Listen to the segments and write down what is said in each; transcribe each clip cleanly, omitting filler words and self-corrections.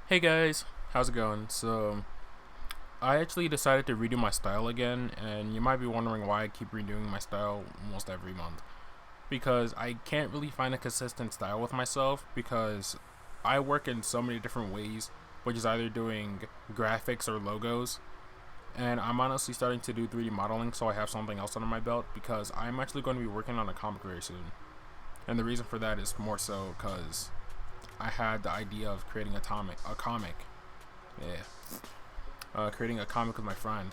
Hey guys, how's it going? I actually decided to redo my style again, and you might be wondering why I keep redoing my style almost every month. Because I can't really find a consistent style with myself because I work in so many different ways, which is either doing graphics or logos. And I'm honestly starting to do 3D modeling so I have something else under my belt because I'm actually going to be working on a comic very soon. And the reason for that is more so because I had the idea of creating a comic. Yeah, creating a comic with my friend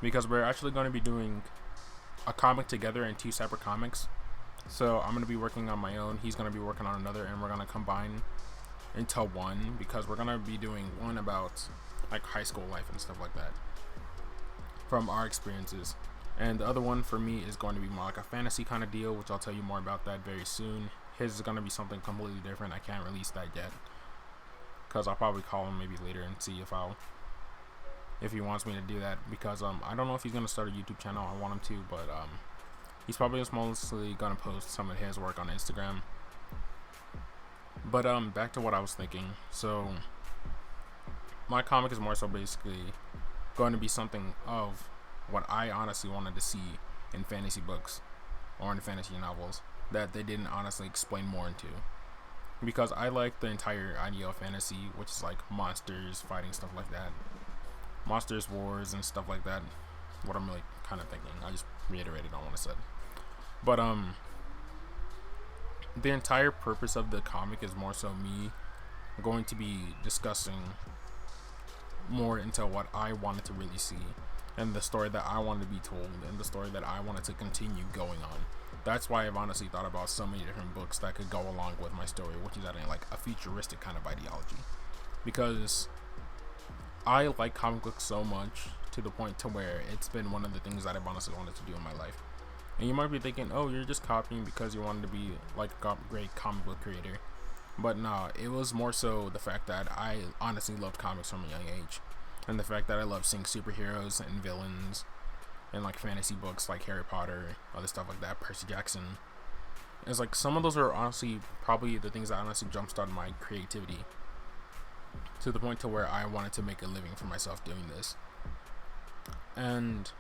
because we're actually going to be doing a comic together in two separate comics. So I'm going to be working on my own. He's going to be working on another, and we're going to combine into one because we're going to be doing one about like high school life and stuff like that from our experiences. And the other one for me is going to be more like a fantasy kind of deal, which I'll tell you more about that very soon. His is going to be something completely different. I can't release that yet because I'll probably call him maybe later and see if he wants me to do that because I don't know if he's gonna start a YouTube channel. I want him to, but he's probably just mostly gonna post some of his work on Instagram. But back to what I was thinking. So my comic is more so basically going to be something of what I honestly wanted to see in fantasy books or in fantasy novels that they didn't honestly explain more into. Because I like the entire idea of fantasy, which is like monsters, fighting, stuff like that. Monsters, wars, and stuff like that. What I'm really kind of thinking. I just reiterated on what I said. But the entire purpose of the comic is more so me going to be discussing more into what I wanted to really see, and the story that I wanted to be told, and the story that I wanted to continue going on. That's why I've honestly thought about so many different books that could go along with my story, which is adding like a futuristic kind of ideology. Because I like comic books so much to the point to where it's been one of the things that I've honestly wanted to do in my life. And you might be thinking, oh, you're just copying because you wanted to be like a great comic book creator. But nah, it was more so the fact that I honestly loved comics from a young age. And the fact that I love seeing superheroes and villains and like fantasy books like Harry Potter, other stuff like that, Percy Jackson. It's like some of those are honestly probably the things that honestly jumpstarted my creativity to the point to where I wanted to make a living for myself doing this. And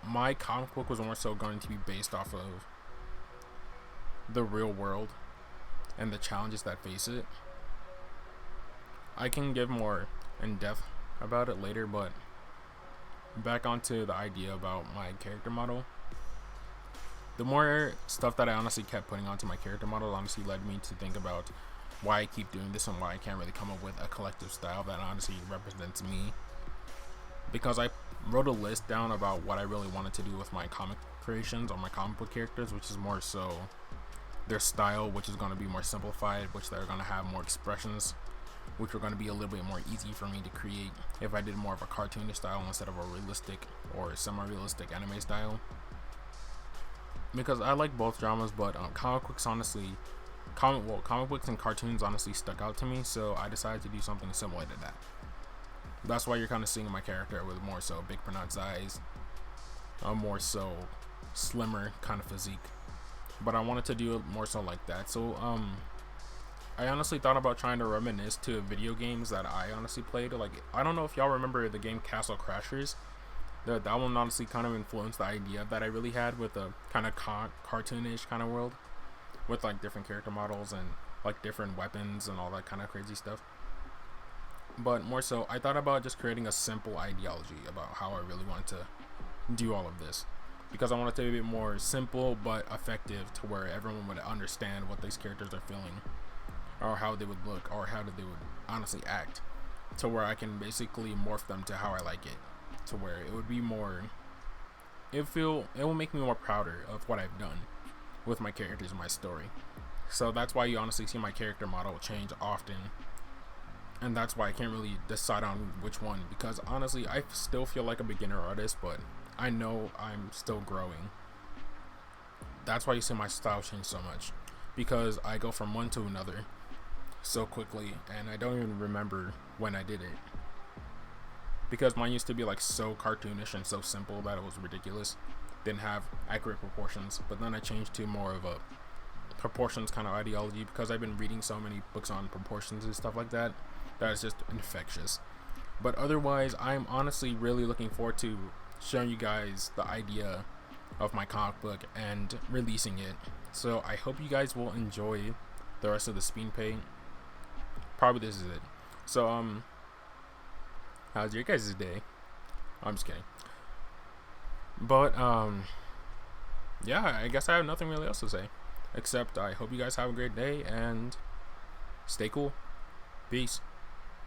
my comic book was more so going to be based off of the real world and the challenges that face it. I can give more in depth about it later, but back onto the idea about my character model. The more stuff that I honestly kept putting onto my character model honestly led me to think about why I keep doing this and why I can't really come up with a collective style that honestly represents me. Because I wrote a list down about what I really wanted to do with my comic creations or my comic book characters, which is more so their style, which is going to be more simplified, which they're going to have more expressions, which are going to be a little bit more easy for me to create if I did more of a cartoonish style instead of a realistic or semi-realistic anime style. Because I like both genres, but comic books honestly, comic books and cartoons honestly stuck out to me, so I decided to do something similar to that. That's why you're kind of seeing my character with more so big pronounced eyes, a more so slimmer kind of physique. But I wanted to do it more so like that. So I honestly thought about trying to reminisce to video games that I honestly played. Like, I don't know if y'all remember the game Castle Crashers. That one honestly kind of influenced the idea that I really had with a kind of cartoonish kind of world with like different character models and like different weapons and all that kind of crazy stuff. But more so, I thought about just creating a simple ideology about how I really want to do all of this. Because I want it to be a bit more simple but effective to where everyone would understand what these characters are feeling or how they would look or how they would honestly act, to where I can basically morph them to how I like it, to where it would be more, it will make me more prouder of what I've done with my characters and my story. So that's why you honestly see my character model change often, and that's why I can't really decide on which one, because honestly I still feel like a beginner artist, but I know I'm still growing. That's why you see my style change so much, because I go from one to another so quickly and I don't even remember when I did it, because mine used to be like so cartoonish and so simple that it was ridiculous, didn't have accurate proportions. But then I changed to more of a proportions kind of ideology because I've been reading so many books on proportions and stuff like that that is just infectious. But otherwise, I'm honestly really looking forward to showing you guys the idea of my comic book and releasing it. So I hope you guys will enjoy the rest of the speed paint. Probably this is it. So how's your guys' day? I'm just kidding. But yeah, I guess I have nothing really else to say, except I hope you guys have a great day and stay cool. Peace.